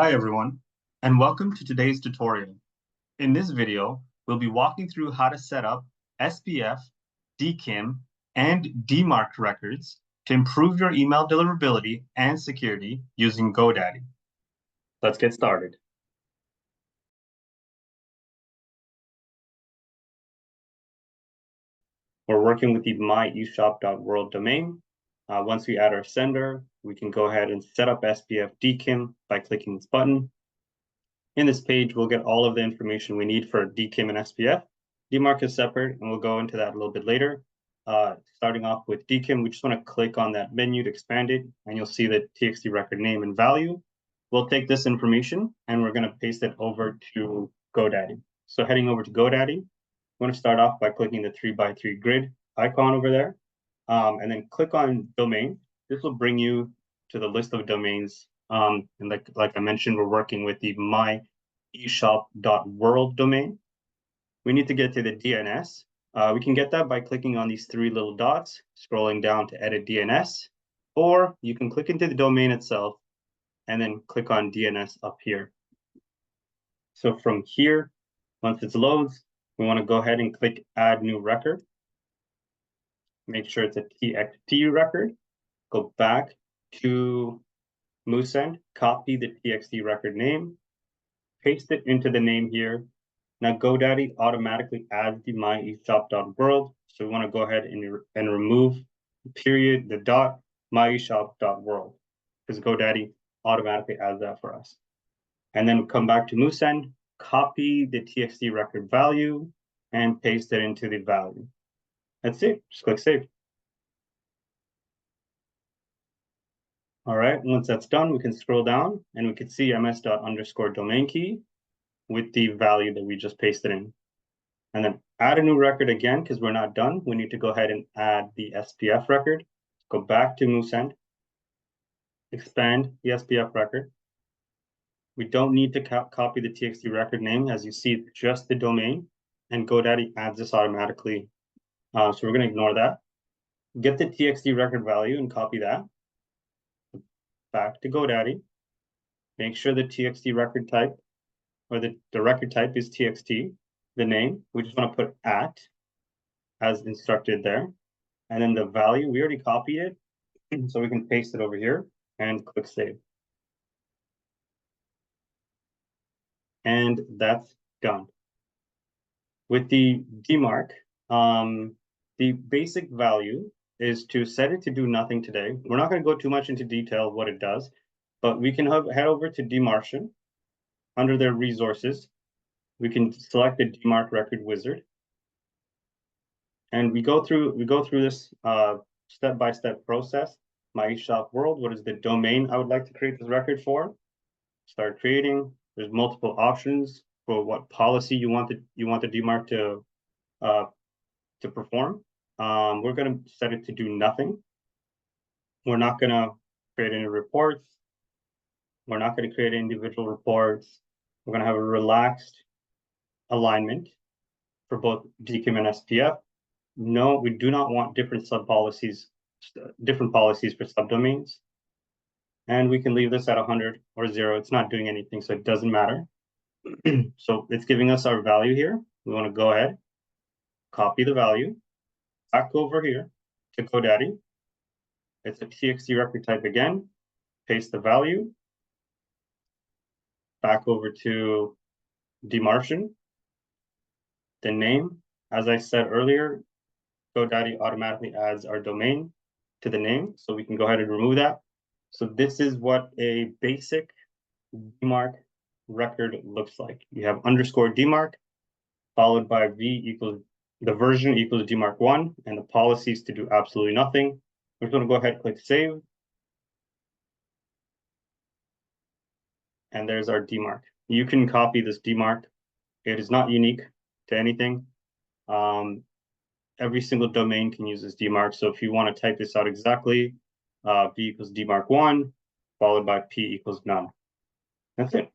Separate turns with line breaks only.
Hi everyone, and welcome to today's tutorial. In this video, we'll be walking through how to set up SPF, DKIM, and DMARC records to improve your email deliverability and security using GoDaddy. Let's get started. We're working with the myeshop.world domain. Once we add our sender, we can go ahead and set up SPF DKIM by clicking this button. In this page, we'll get all of the information we need for DKIM and SPF. DMARC is separate, and we'll go into that a little bit later. Starting off with DKIM, we just want to click on that menu to expand it, and you'll see the TXT record name and value. We'll take this information, and we're going to paste it over to GoDaddy. So heading over to GoDaddy, I'm going to start off by clicking the 3x3 grid icon over there, and then click on domain. This will bring you to the list of domains. And like I mentioned, we're working with the myeshop.world domain. We need to get to the DNS. We can get that by clicking on these three little dots, scrolling down to edit DNS, or you can click into the domain itself and then click on DNS up here. So from here, once it loads, we want to go ahead and click add new record. Make sure it's a TXT record. Go back to Moosend, copy the TXT record name, paste it into the name here. Now GoDaddy automatically adds the myeshop.world. So we want to go ahead and remove the period, the dot, myeshop.world, because GoDaddy automatically adds that for us. And then come back to Moosend, copy the TXT record value, and paste it into the value. That's it. Just click save. All right, once that's done, we can scroll down and we can see ms._domain key with the value that we just pasted in. And then add a new record again, because we're not done. We need to go ahead and add the SPF record. Go back to Moosend, expand the SPF record. We don't need to copy the TXT record name. As you see, just the domain, and GoDaddy adds this automatically. So we're going to ignore that. Get the TXT record value and copy that. Back to GoDaddy. Make sure the TXT record type, or the record type is TXT. The name, we just want to put at, as instructed there. And then the value, we already copied it, so we can paste it over here and click save. And that's done. With the DMARC, the basic value is to set it to do nothing today. We're not going to go too much into detail of what it does, but we can head over to DMARC. Under their resources, we can select the DMARC record wizard, and we go through this step-by-step process. myeshop world, what is the domain I would like to create this record for? Start creating. There's multiple options for what policy you want the DMARC to perform. We're going to set it to do nothing. We're not going to create any reports. We're not going to create individual reports. We're going to have a relaxed alignment for both DKIM and SPF. No, we do not want different policies for subdomains. And we can leave this at 100 or 0. It's not doing anything, so it doesn't matter. So it's giving us our value here. We want to go ahead, copy the value, back over here to GoDaddy. It's a TXT record type again. Paste the value. Back over to DMARC. The name, as I said earlier, GoDaddy automatically adds our domain to the name, so we can go ahead and remove that. So this is what a basic DMARC record looks like. You have _DMARC, followed by the version equals DMARC1, and the policies to do absolutely nothing. We're going to go ahead and click save. And there's our DMARC. You can copy this DMARC. It is not unique to anything. Every single domain can use this DMARC. So if you want to type this out exactly, v equals DMARC1, followed by p equals none. That's it.